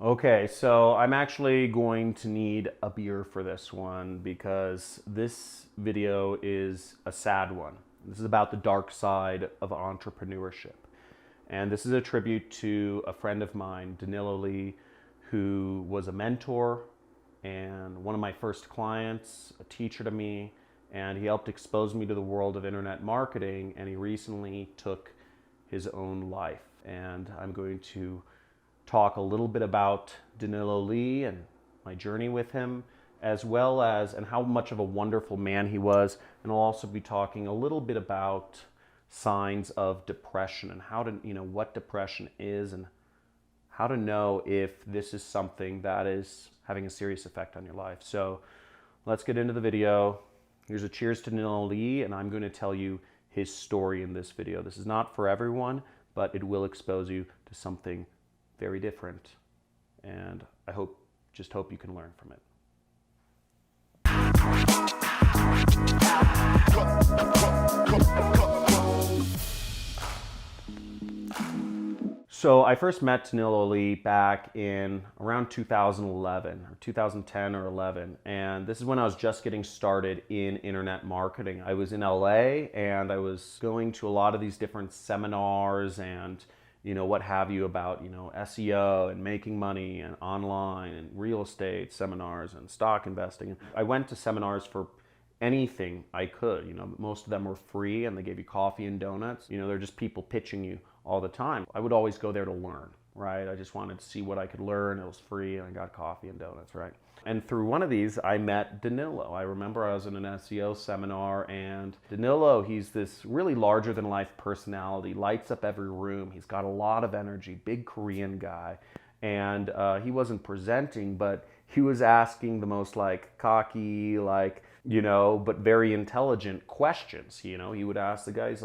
Okay, so I'm actually going to need a beer for this one because this video is a sad one. This is about the dark side of entrepreneurship. And this is a tribute to a friend of mine, Danilo Lee, who was a mentor and one of my first clients, a teacher to me, and he helped expose me to the world of internet marketing, and he recently took his own life. And I'm going to talk a little bit about Danilo Lee and my journey with him, as well as and how much of a wonderful man he was. And I'll also be talking a little bit about signs of depression and how to, what depression is and how to know if this is something that is having a serious effect on your life. So let's get into the video. Here's a cheers to Danilo Lee, and I'm going to tell you his story in this video. This is not for everyone, but it will expose you to something very different, and I just hope you can learn from it. So I first met Danilo Lee back in around 2011 or 2010 or 11, and this is when I was just getting started in internet marketing. I was in LA and I was going to a lot of these different seminars and what have you about, SEO and making money and online and real estate seminars and stock investing. I went to seminars for anything I could. Most of them were free and they gave you coffee and donuts. They're just people pitching you all the time. I would always go there to learn, right? I just wanted to see what I could learn. It was free and I got coffee and donuts, right? And through one of these, I met Danilo. I remember I was in an SEO seminar, and Danilo, he's this really larger than life personality, lights up every room. He's got a lot of energy, big Korean guy. And he wasn't presenting, but he was asking the most cocky, but very intelligent questions. He would ask the guys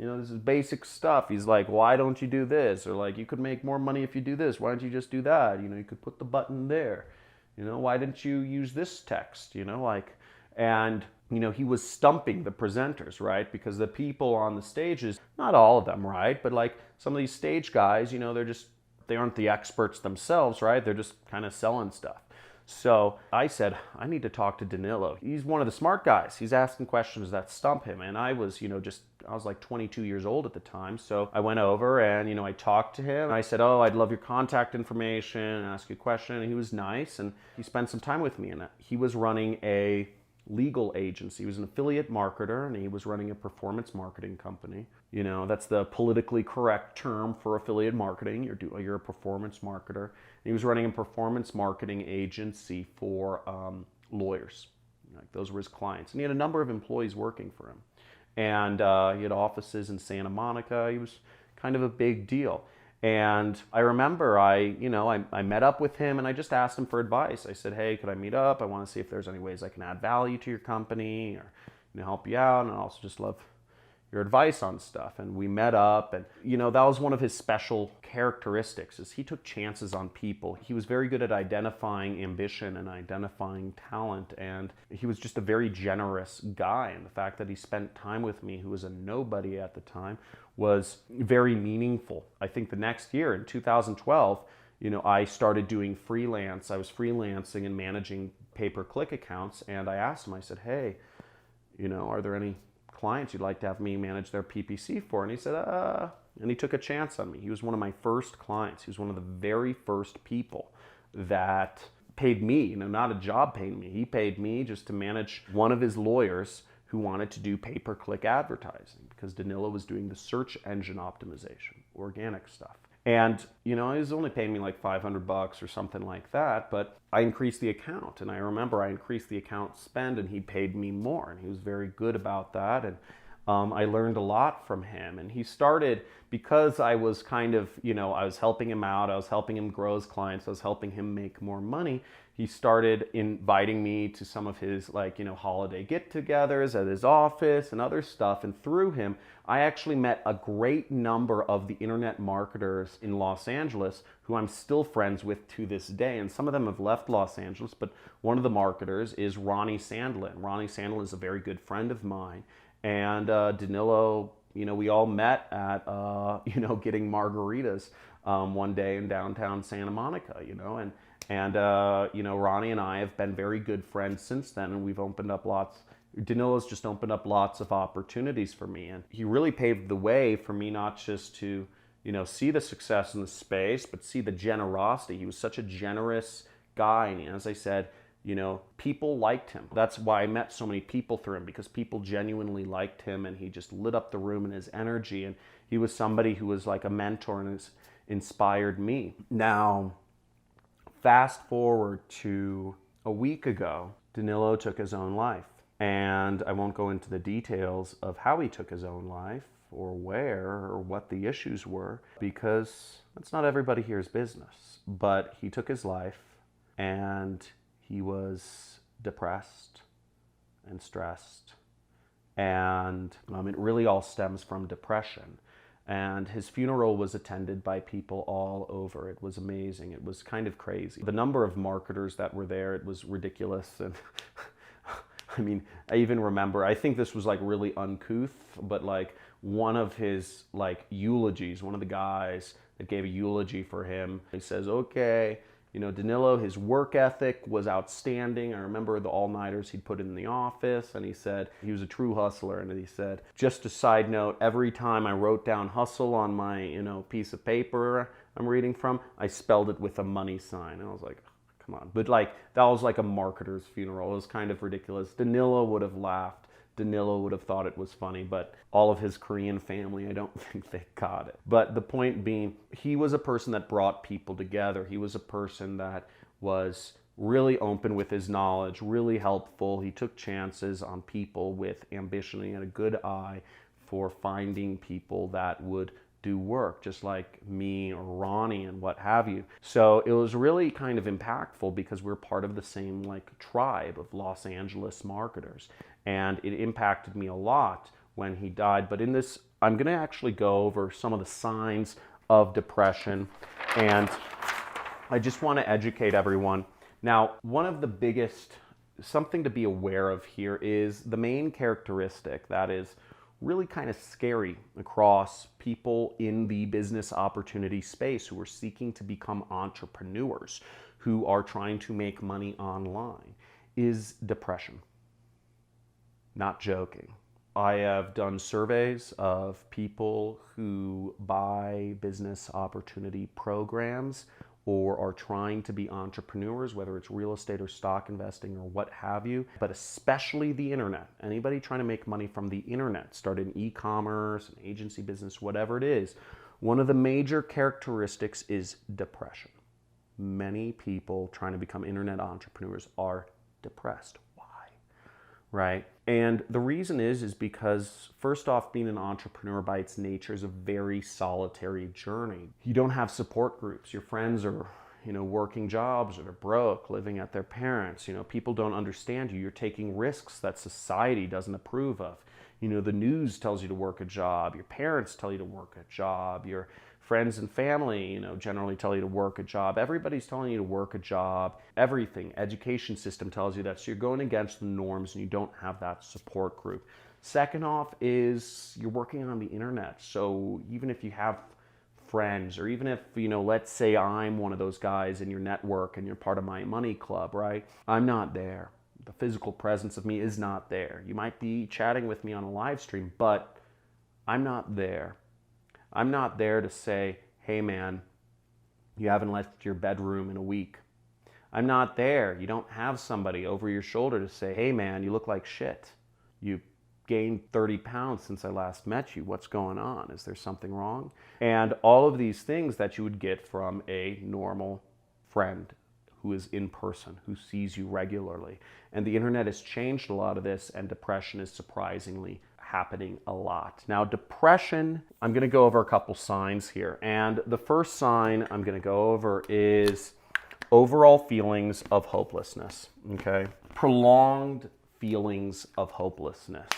this is basic stuff. He's like, why don't you do this? Or you could make more money if you do this. Why don't you just do that? You could put the button there. Why didn't you use this text? And he was stumping the presenters, right? Because the people on the stages, not all of them, right? But some of these stage guys, they aren't the experts themselves, right? They're just kind of selling stuff. So I said, I need to talk to Danilo. He's one of the smart guys. He's asking questions that stump him. And I was, I was 22 years old at the time. So I went over and, I talked to him. I said, oh, I'd love your contact information and ask you a question. And he was nice. And he spent some time with me. And he was running a legal agency. He was an affiliate marketer, and he was running a performance marketing company. That's the politically correct term for affiliate marketing. You're a performance marketer. And he was running a performance marketing agency for lawyers. Those were his clients. And he had a number of employees working for him. And he had offices in Santa Monica. He was kind of a big deal. And I remember I met up with him and I just asked him for advice. I said, hey, could I meet up? I want to see if there's any ways I can add value to your company or help you out. And I also just love your advice on stuff. And we met up, and that was one of his special characteristics, is he took chances on people. He was very good at identifying ambition and identifying talent, and he was just a very generous guy. And the fact that he spent time with me, who was a nobody at the time, was very meaningful. I think the next year, in 2012, I started doing freelance. I was freelancing and managing pay-per-click accounts, and I asked him, I said, hey, are there any clients you'd like to have me manage their PPC for? And he said, and he took a chance on me. He was one of my first clients. He was one of the very first people that paid me, not a job paying me. He paid me just to manage one of his lawyers who wanted to do pay-per-click advertising, because Danilo was doing the search engine optimization, organic stuff. And, he was only paying me $500 or something like that, but I increased the account. And I remember I increased the account spend and he paid me more. And he was very good about that. And I learned a lot from him. And he started, because I was kind of, I was helping him out, I was helping him grow his clients, I was helping him make more money. He started inviting me to some of his holiday get-togethers at his office and other stuff. And through him, I actually met a great number of the internet marketers in Los Angeles who I'm still friends with to this day. And some of them have left Los Angeles, but one of the marketers is Ronnie Sandlin. Ronnie Sandlin is a very good friend of mine. And Danilo we all met at, getting margaritas one day in downtown Santa Monica, and Ronnie and I have been very good friends since then, and we've opened up Danilo's just opened up lots of opportunities for me, and he really paved the way for me not just to, see the success in the space, but see the generosity. He was such a generous guy, and as I said, people liked him. That's why I met so many people through him, because people genuinely liked him, and he just lit up the room in his energy, and he was somebody who was like a mentor and has inspired me. Now, fast forward to a week ago, Danilo took his own life. And I won't go into the details of how he took his own life or where or what the issues were, because that's not everybody here's business. But he took his life, and he was depressed and stressed. And it really all stems from depression. And his funeral was attended by people all over. It was amazing. It was kind of crazy. The number of marketers that were there, it was ridiculous. And I even remember, I think this was like really uncouth, but like one of his like eulogies, one of the guys that gave a eulogy for him, he says, okay, Danilo, his work ethic was outstanding. I remember the all-nighters he'd put in the office, and he said he was a true hustler. And he said, just a side note, every time I wrote down hustle on my, piece of paper I'm reading from, I spelled it with a money sign. And I was like, come on. But like, that was like a marketer's funeral. It was kind of ridiculous. Danilo would have laughed. Danilo would have thought it was funny, but all of his Korean family, I don't think they got it. But the point being, he was a person that brought people together. He was a person that was really open with his knowledge, really helpful. He took chances on people with ambition. He had a good eye for finding people that would do work, just like me or Ronnie and what have you. So it was really kind of impactful because we're part of the same like tribe of Los Angeles marketers. And it impacted me a lot when he died. But in this, I'm gonna actually go over some of the signs of depression, and I just wanna educate everyone. Now, one of the biggest, something to be aware of here is the main characteristic that is really kind of scary across people in the business opportunity space who are seeking to become entrepreneurs, who are trying to make money online, is depression. Not joking. I have done surveys of people who buy business opportunity programs or are trying to be entrepreneurs, whether it's real estate or stock investing or what have you, but especially the internet. Anybody trying to make money from the internet, start an e-commerce, an agency business, whatever it is, one of the major characteristics is depression. Many people trying to become internet entrepreneurs are depressed. Why? Right? And the reason is because, first off, being an entrepreneur by its nature is a very solitary journey. You don't have support groups. Your friends are, working jobs, or they're broke, living at their parents. People don't understand you. You're taking risks that society doesn't approve of. The news tells you to work a job. Your parents tell you to work a job. Your friends and family, generally tell you to work a job. Everybody's telling you to work a job. Everything, education system tells you that. So you're going against the norms and you don't have that support group. Second off is you're working on the internet. So even if you have friends, or even if, let's say I'm one of those guys in your network and you're part of my money club, right? I'm not there. The physical presence of me is not there. You might be chatting with me on a live stream, but I'm not there. I'm not there to say, hey man, you haven't left your bedroom in a week. I'm not there. You don't have somebody over your shoulder to say, hey man, you look like shit. You gained 30 pounds since I last met you. What's going on? Is there something wrong? And all of these things that you would get from a normal friend who is in person, who sees you regularly. And the internet has changed a lot of this, and depression is surprisingly happening a lot. Now, depression, I'm going to go over a couple signs here. And the first sign I'm going to go over is overall feelings of hopelessness, okay? Prolonged feelings of hopelessness.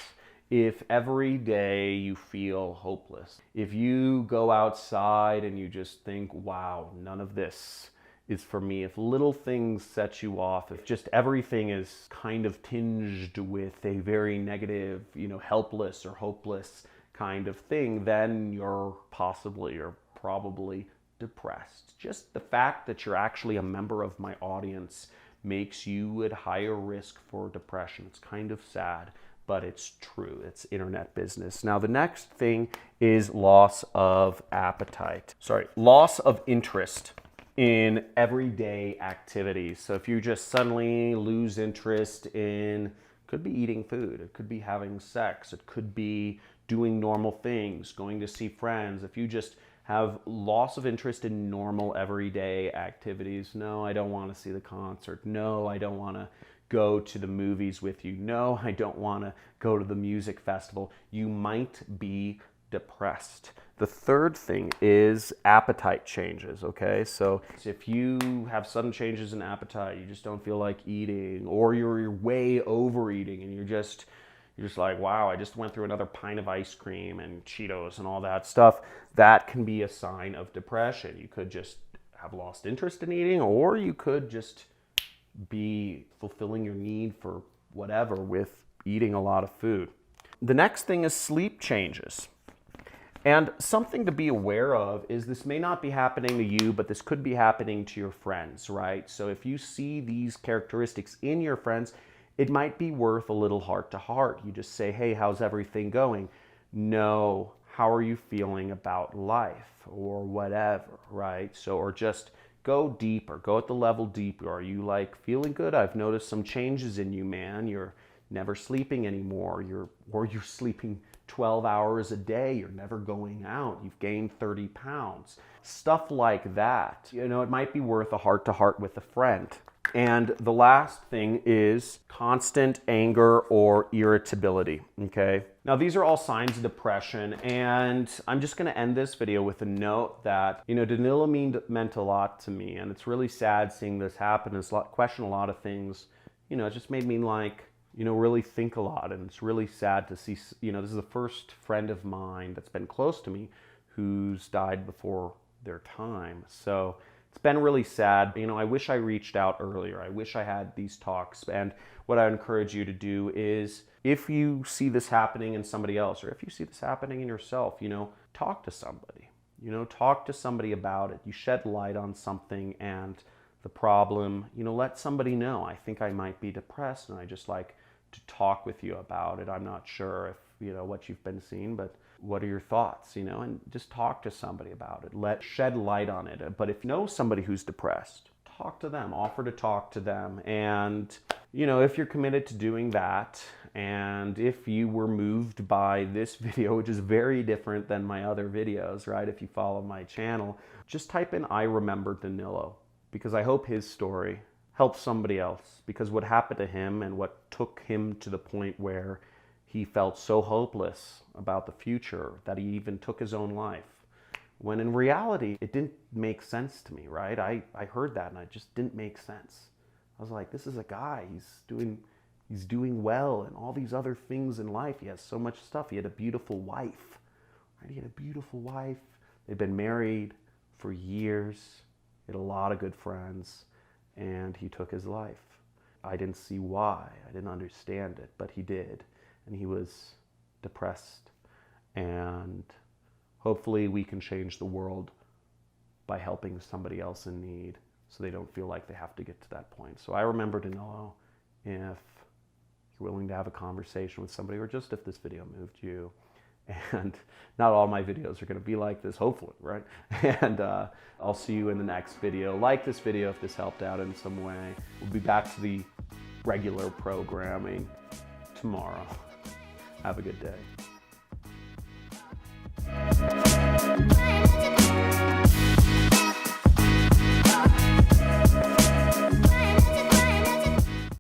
If every day you feel hopeless, if you go outside and you just think, wow, none of this is for me, if little things set you off, if just everything is kind of tinged with a very negative, helpless or hopeless kind of thing, then you're possibly or probably depressed. Just the fact that you're actually a member of my audience makes you at higher risk for depression. It's kind of sad, but it's true. It's internet business. Now, the next thing is loss of appetite. Loss of interest in everyday activities. So if you just suddenly lose interest in, could be eating food, it could be having sex, it could be doing normal things, going to see friends. If you just have loss of interest in normal everyday activities, no, I don't want to see the concert. No, I don't want to go to the movies with you. No, I don't want to go to the music festival. You might be depressed. The third thing is appetite changes, okay? So if you have sudden changes in appetite, you just don't feel like eating, or you're way overeating and you're just like, wow, I just went through another pint of ice cream and Cheetos and all that stuff, that can be a sign of depression. You could just have lost interest in eating, or you could just be fulfilling your need for whatever with eating a lot of food. The next thing is sleep changes. And something to be aware of is this may not be happening to you, but this could be happening to your friends, right? So if you see these characteristics in your friends, it might be worth a little heart to heart. You just say, hey, how's everything going? No, how are you feeling about life or whatever, right? So, or just go deeper, go at the level deeper. Are you like feeling good? I've noticed some changes in you, man. You're never sleeping anymore. You're sleeping 12 hours a day. You're never going out. You've gained 30 pounds. Stuff like that. You know, it might be worth a heart to heart with a friend. And the last thing is constant anger or irritability, okay? Now, these are all signs of depression, and I'm just gonna end this video with a note that, you know, Danilo meant a lot to me, and it's really sad seeing this happen and question a lot of things. You know, it just made me like, you know, really think a lot, and it's really sad to see, you know, this is the first friend of mine that's been close to me who's died before their time. So it's been really sad. You know, I wish I reached out earlier. I wish I had these talks. And what I encourage you to do is, if you see this happening in somebody else, or if you see this happening in yourself, you know, talk to somebody. You know, talk to somebody about it. You shed light on something and the problem, you know, let somebody know. I think I might be depressed and I just like to talk with you about it. I'm not sure if, you know, what you've been seeing, but what are your thoughts, you know, and just talk to somebody about it. Shed light on it. But if you know somebody who's depressed, talk to them, offer to talk to them. And, you know, if you're committed to doing that, and if you were moved by this video, which is very different than my other videos, right? If you follow my channel, just type in, I remember Danilo, because I hope his story helps somebody else, because what happened to him and what took him to the point where he felt so hopeless about the future that he even took his own life, when in reality, it didn't make sense to me, right? I heard that and it just didn't make sense. I was like, this is a guy, he's doing well and all these other things in life. He has so much stuff. He had a beautiful wife, right? He had a beautiful wife. They'd been married for years. He had a lot of good friends, and he took his life. I didn't see why. I didn't understand it, but he did. And he was depressed. And hopefully we can change the world by helping somebody else in need so they don't feel like they have to get to that point. So I remember Danilo. If you're willing to have a conversation with somebody, or just if this video moved you, and not all my videos are going to be like this, hopefully, right? And I'll see you in the next video. Like this video if this helped out in some way. We'll be back to the regular programming tomorrow. Have a good day.